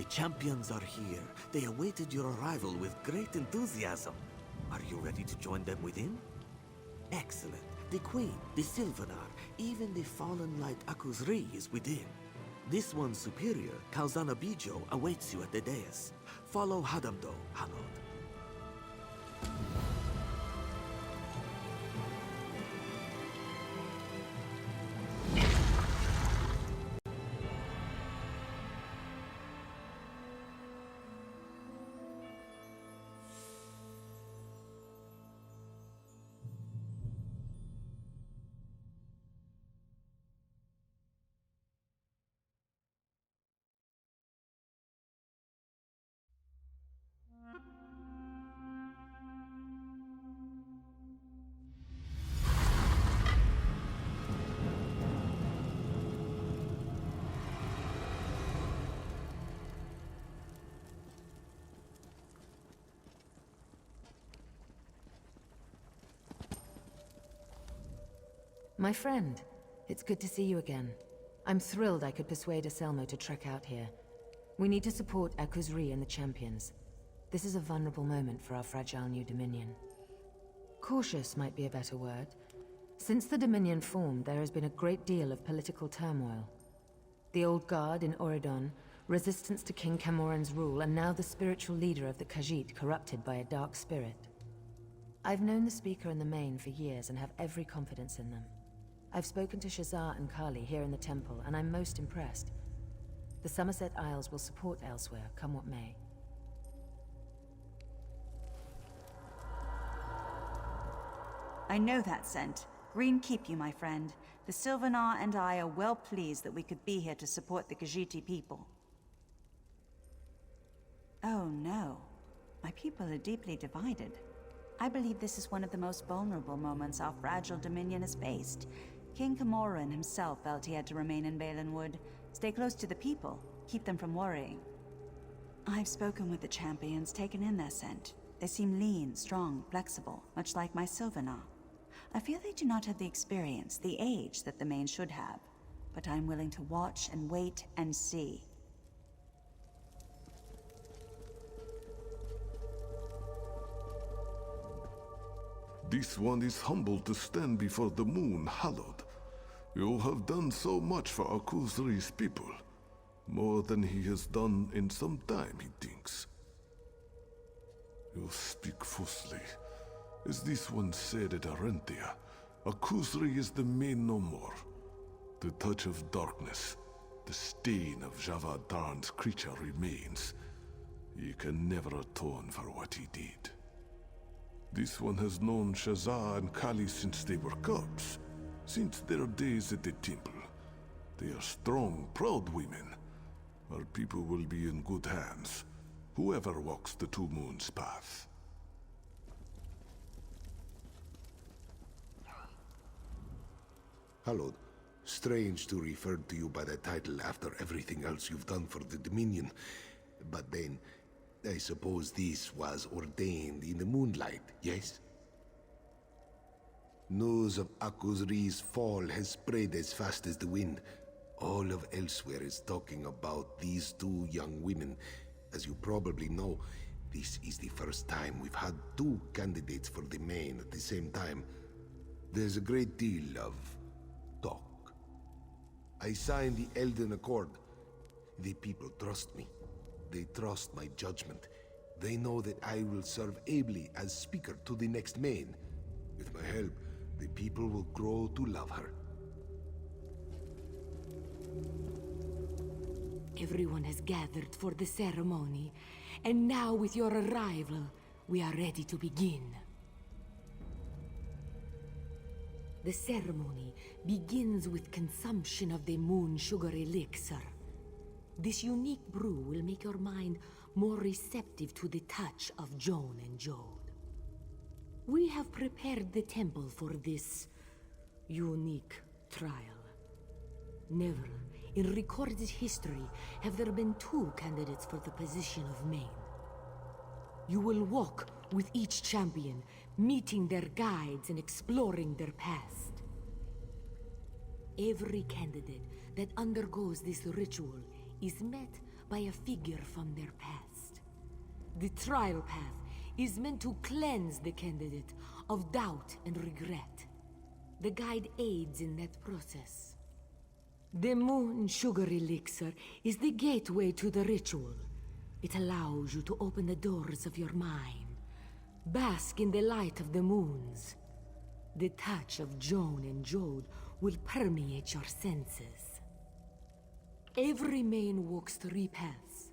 champions are here. They awaited your arrival with great enthusiasm. Are you ready to join them within? Excellent. The Queen, the Sylvanar, even the fallen light Akuzri is within. This one's superior, Kalzana Bijo, awaits you at the dais. Follow Hadamdo, Hallowed. My friend, it's good to see you again. I'm thrilled I could persuade Aselmo to trek out here. We need to support Akuzri and the champions. This is a vulnerable moment for our fragile new Dominion. Cautious might be a better word. Since the Dominion formed, there has been a great deal of political turmoil. The Old Guard in Oridon, resistance to King Camoran's rule, and now the spiritual leader of the Khajiit corrupted by a dark spirit. I've known the Speaker and the Main for years and have every confidence in them. I've spoken to Shazar and Kali here in the temple, and I'm most impressed. The Somerset Isles will support elsewhere, come what may. I know that scent. Green keep you, my friend. The Sylvanar and I are well pleased that we could be here to support the Khajiiti people. Oh no. My people are deeply divided. I believe this is one of the most vulnerable moments our fragile Dominion has faced. King Camoran himself felt he had to remain in Balinwood, stay close to the people, keep them from worrying. I've spoken with the champions, taken in their scent. They seem lean, strong, flexible, much like my Sylvanar. I feel they do not have the experience, the age that the Main should have. But I'm willing to watch and wait and see. This one is humbled to stand before the moon, hallowed. You have done so much for Akuzri's people. More than he has done in some time, he thinks. You speak falsely. As this one said at Arentia, Akuzri is the Main no more. The touch of darkness, the stain of Javad Darn's creature remains. He can never atone for what he did. This one has known Shazar and Kali since they were cubs, since their days at the temple. They are strong, proud women. Our people will be in good hands, whoever walks the Two Moons path. Hallowed, strange to refer to you by that title after everything else you've done for the Dominion. But then, I suppose this was ordained in the moonlight, yes? News of Akuzri's fall has spread as fast as the wind. All of elsewhere is talking about these two young women. As you probably know, this is the first time we've had two candidates for the Main at the same time. There's a great deal of talk. I signed the Elden Accord. The people trust me. They trust my judgment. They know that I will serve ably as Speaker to the next Main. With my help, the people will grow to love her. Everyone has gathered for the ceremony, and now with your arrival, we are ready to begin. The ceremony begins with consumption of the moon sugar elixir. This unique brew will make your mind more receptive to the touch of Joan and Jode. We have prepared the temple for this unique trial. Never in recorded history have there been two candidates for the position of Main. You will walk with each champion, meeting their guides and exploring their past. Every candidate that undergoes this ritual is met by a figure from their past. The trial path is meant to cleanse the candidate of doubt and regret. The guide aids in that process. The Moon Sugar Elixir is the gateway to the ritual. It allows you to open the doors of your mind. Bask in the light of the moons. The touch of Joan and Jode will permeate your senses. Every main walks 3 paths.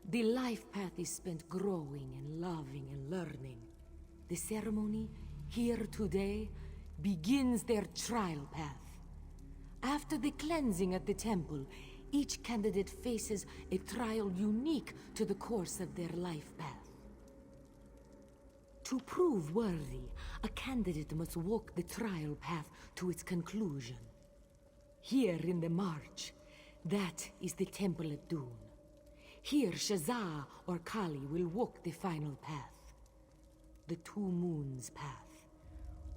The life path is spent growing and loving and learning. The ceremony, here today, begins their trial path. After the cleansing at the temple, each candidate faces a trial unique to the course of their life path. To prove worthy, a candidate must walk the trial path to its conclusion. Here in the march, that is the temple at Dune. Here Shazah or Kali will walk the final path. The Two Moons path.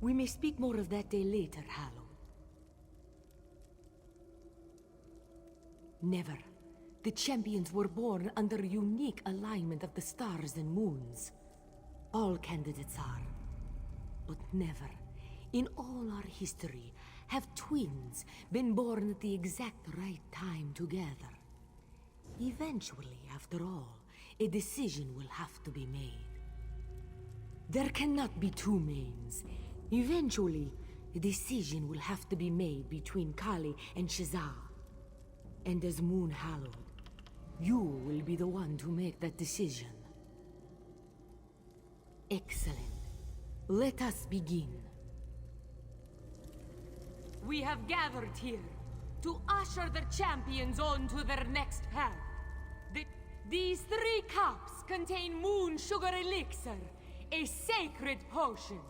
We may speak more of that day later, Hallowed. Never. The champions were born under a unique alignment of the stars and moons. All candidates are. But never, in all our history, have twins been born at the exact right time together. Eventually, after all, a decision will have to be made. There cannot be 2 mains. Eventually, a decision will have to be made between Kali and Shazah. And as Moon Hallowed, you will be the one to make that decision. Excellent. Let us begin. We have gathered here to usher the champions on to their next path. These 3 cups contain Moon Sugar Elixir, a sacred potion.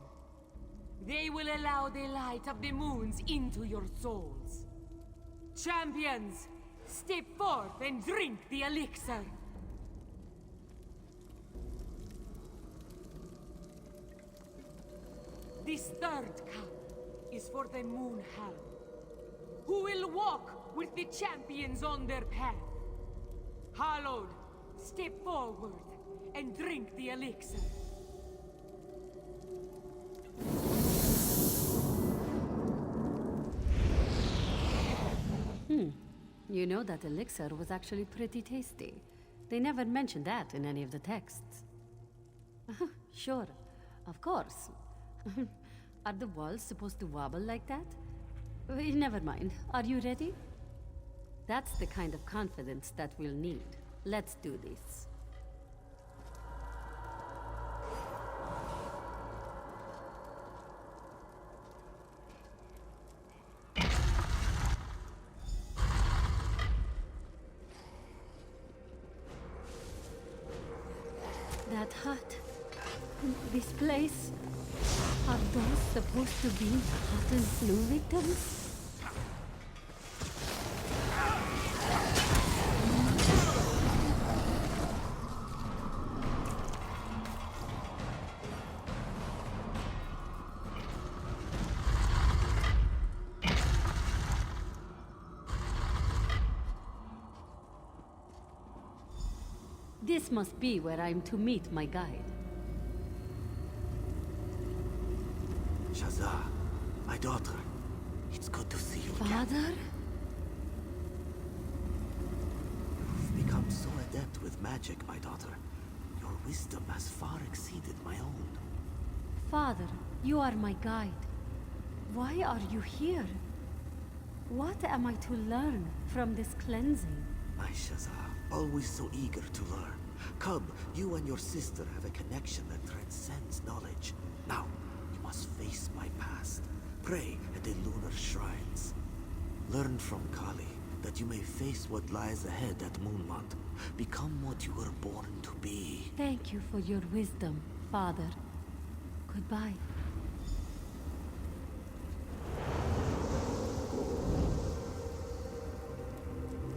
They will allow the light of the moons into your souls. Champions, step forth and drink the elixir. This 3rd cup is for the Moon Hallowed, who will walk with the champions on their path. Hallowed, step forward and drink the elixir. You know that elixir was actually pretty tasty. They never mentioned that in any of the texts. Sure, of course. Are the walls supposed to wobble like that? Never mind. Are you ready? That's the kind of confidence that we'll need. Let's do this. That hut, this place, are those supposed to be hot and flu victims? This must be where I'm to meet my guide. Shazah, my daughter. It's good to see you again. Father? You've become so adept with magic, my daughter. Your wisdom has far exceeded my own. Father, you are my guide. Why are you here? What am I to learn from this cleansing? My Shazah, always so eager to learn. Come, you and your sister have a connection that transcends knowledge. Now, you must face my past. Pray at the lunar shrines. Learn from Kali, that you may face what lies ahead at Moonmont. Become what you were born to be. Thank you for your wisdom, Father. Goodbye.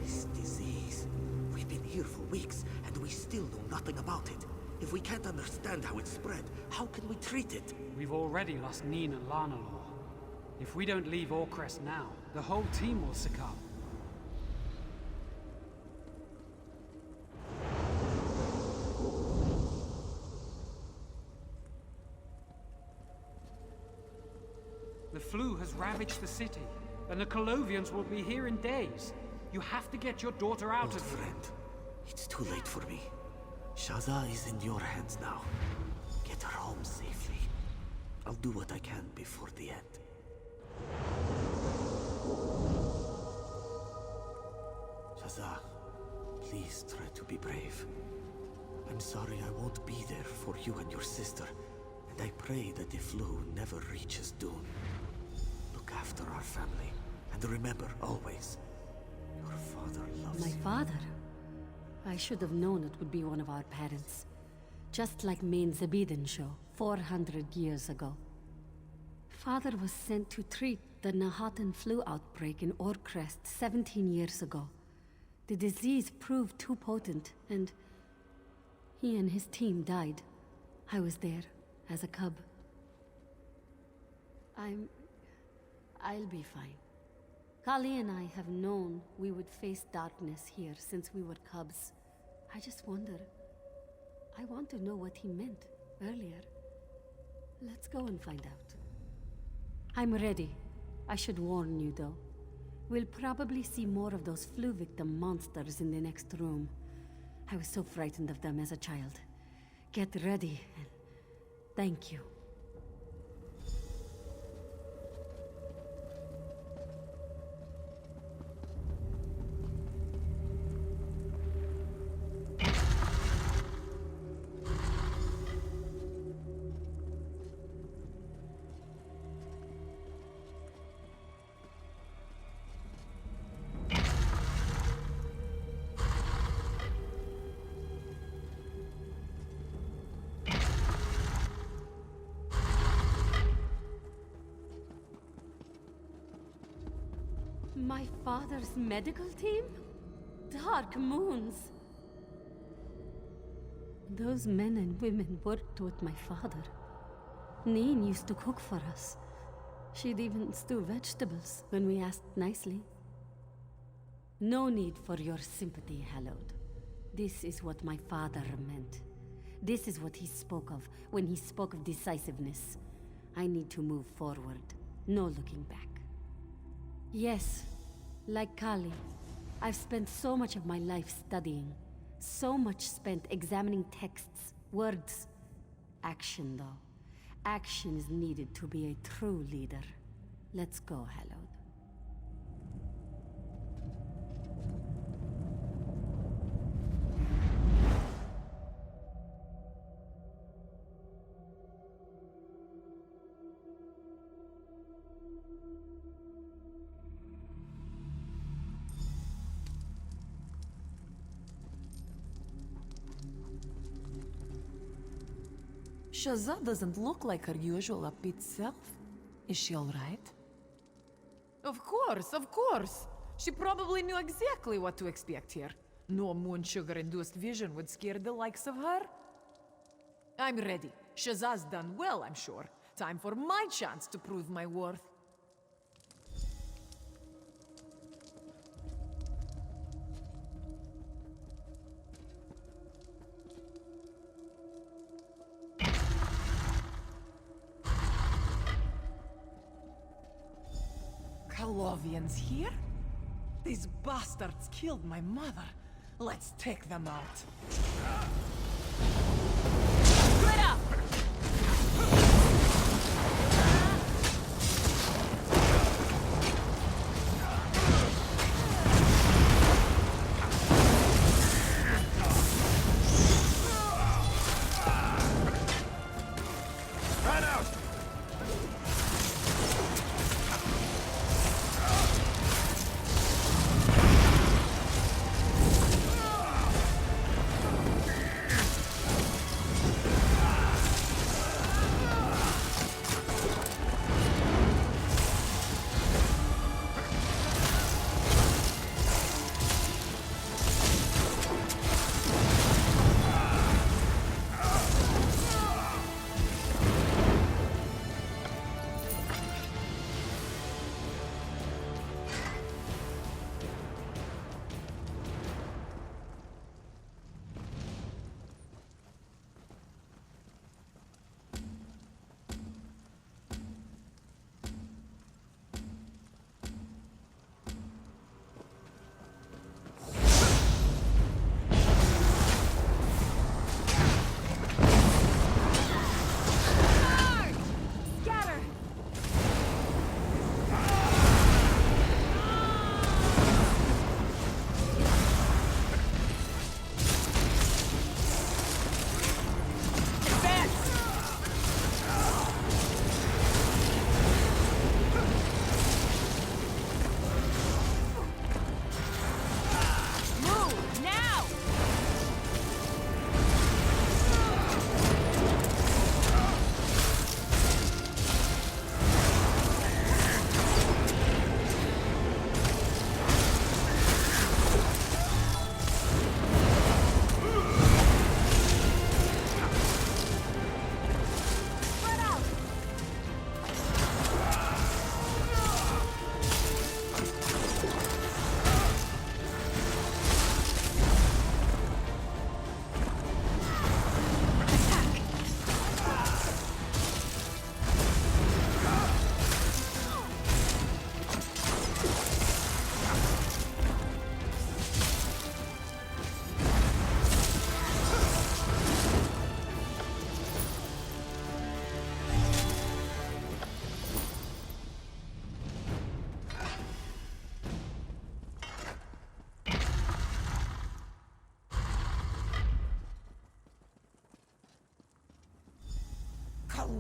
This disease. We've been here for weeks, and we still know nothing about it. If we can't understand how it spread, how can we treat it? We've already lost Neen and Lanalor. If we don't leave Orcrest now, the whole team will succumb. flu has ravaged the city, and the Colovians will be here in days. You have to get your daughter out Old of here. friend, it's too late for me. Shaza is in your hands now. Get her home safely. I'll do what I can before the end. Shaza, please try to be brave. I'm sorry I won't be there for you and your sister, and I pray that the flu never reaches Dune. Look after our family, and remember always, your father loves My you. father? I should have known it would be one of our parents. Just like Main Zabeden show, 400 years ago. Father was sent to treat the Nahatan flu outbreak in Orcrest 17 years ago. The disease proved too potent, and he and his team died. I was there, as a cub. I'll be fine. Kali and I have known we would face darkness here since we were cubs. I just wonder... I want to know what he meant earlier. Let's go and find out. I'm ready. I should warn you, though. We'll probably see more of those flu victim monsters in the next room. I was so frightened of them as a child. Get ready, and thank you. My father's medical team? Dark moons. Those men and women worked with my father. Neen used to cook for us. She'd even stew vegetables when we asked nicely. No need for your sympathy, Hallowed. This is what my father meant. This is what he spoke of when he spoke of decisiveness. I need to move forward. No looking back. Yes, like Kali, I've spent so much of my life studying. So much spent examining texts, words. Action, though. Action is needed to be a true leader. Let's go, Hallowed. Shaza doesn't look like her usual upbeat self. Is she all right? Of course, of course. She probably knew exactly what to expect here. No moon sugar-induced vision would scare the likes of her. I'm ready. Shaza's done well, I'm sure. Time for my chance to prove my worth. Colovians here? These bastards killed my mother. Let's take them out. Split up!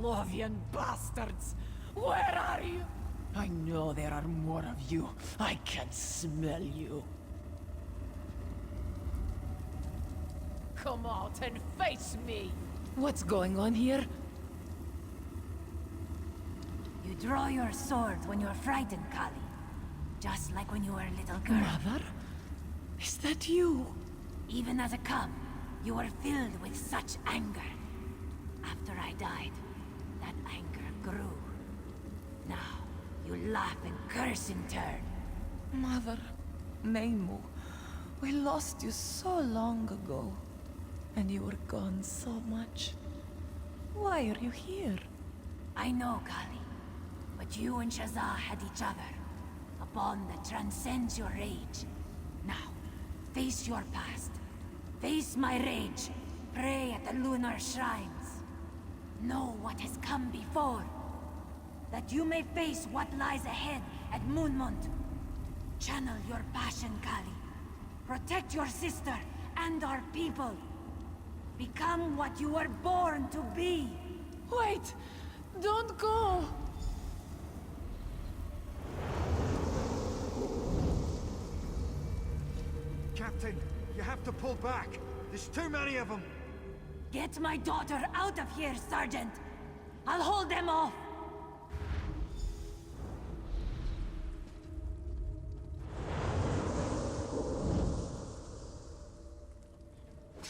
Colovian bastards! Where are you? I know there are more of you. I can smell you. Come out and face me! What's going on here? You draw your sword when you're frightened, Kali. Just like when you were a little girl. Mother? Is that you? Even as a cub, you were filled with such anger. After I died, that anger grew. Now, you laugh and curse in turn. Mother, Meimu, we lost you so long ago. And you were gone so much. Why are you here? I know, Kali. But you and Shazah had each other. A bond that transcends your age. Now, face your past. Face my rage. Pray at the lunar shrines. Know what has come before. That you may face what lies ahead at Moonmont. Channel your passion, Kali. Protect your sister and our people. Become what you were born to be. Wait! Don't go! Captain, you have to pull back. There's too many of them. Get my daughter out of here, Sergeant. I'll hold them off.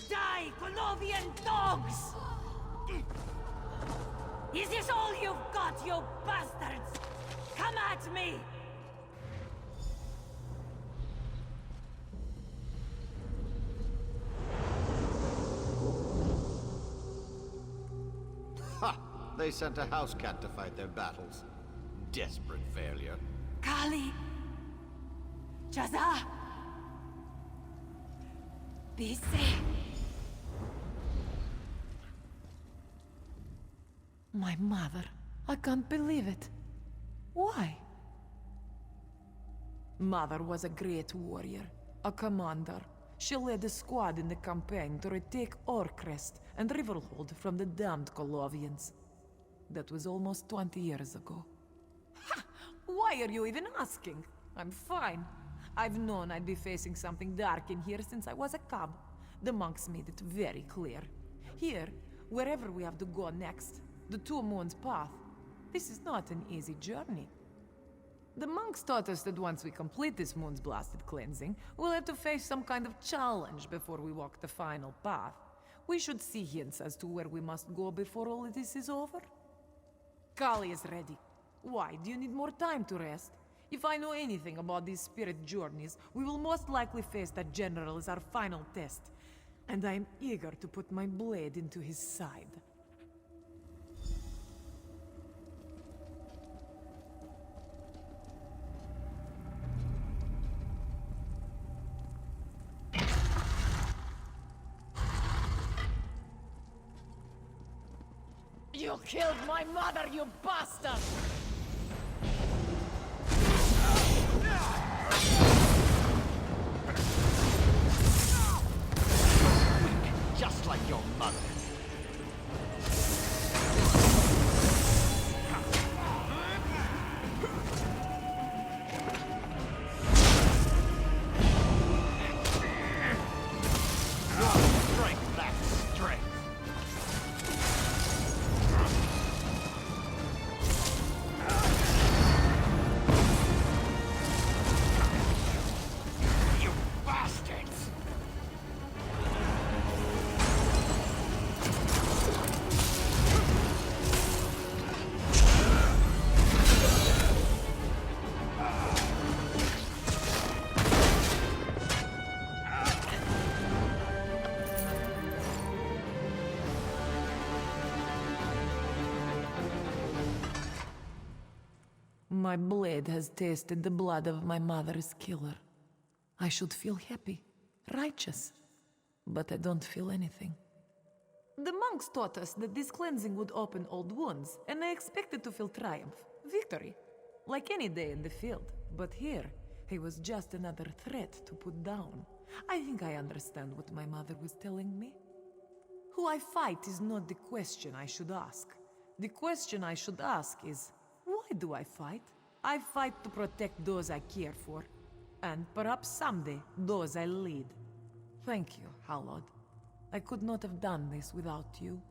Die, Colovian dogs! Is this all you've got, you bastards? Come at me! Ha! They sent a house cat to fight their battles. Desperate failure. Kali! Jaza! Be safe. My mother. I can't believe it. Why? Mother was a great warrior, a commander. She led a squad in the campaign to retake Orcrest and Riverhold from the damned Colovians. That was almost 20 years ago. Ha! Why are you even asking? I'm fine. I've known I'd be facing something dark in here since I was a cub. The monks made it very clear. Here, wherever we have to go next, the Two Moons path, this is not an easy journey. The monks taught us that once we complete this moon's blasted cleansing, we'll have to face some kind of challenge before we walk the final path. We should see hints as to where we must go before all of this is over. Kali is ready. Why, do you need more time to rest? If I know anything about these spirit journeys, we will most likely face that general as our final test. And I am eager to put my blade into his side. You killed my mother, you bastard! Just like your mother. Your strength lacks strength. You bastards! My blade has tasted the blood of my mother's killer. I should feel happy, righteous, but I don't feel anything. The monks taught us that this cleansing would open old wounds, and I expected to feel triumph, victory, like any day in the field. But here, he was just another threat to put down. I think I understand what my mother was telling me. Who I fight is not the question I should ask. The question I should ask is, why do I fight? I fight to protect those I care for, and perhaps someday, those I lead. Thank you, Hallod. I could not have done this without you.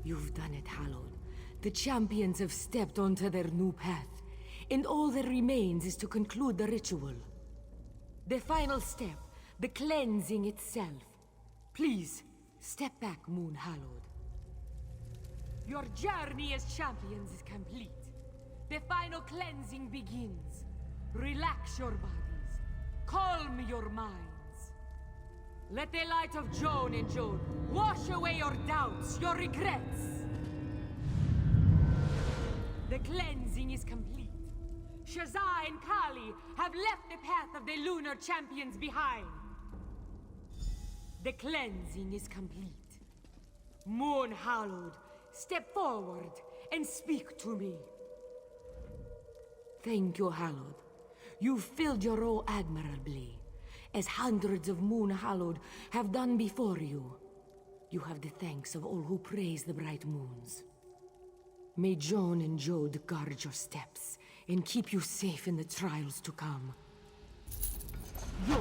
You've done it, Hallowed. The champions have stepped onto their new path, and all that remains is to conclude the ritual. The final step, the cleansing itself. Please, step back, Moon Hallowed. Your journey as champions is complete. The final cleansing begins. Relax your bodies. Calm your minds. Let the light of Joan and Joan wash away your doubts, your regrets. The cleansing is complete. Shazza and Kali have left the path of the lunar champions behind. The cleansing is complete. Moon Hallowed, step forward and speak to me. Thank you, Hallowed. You've filled your role admirably, as hundreds of Moon Hallowed have done before you. You have the thanks of all who praise the bright moons. May Joan and Jode guard your steps and keep you safe in the trials to come. Yours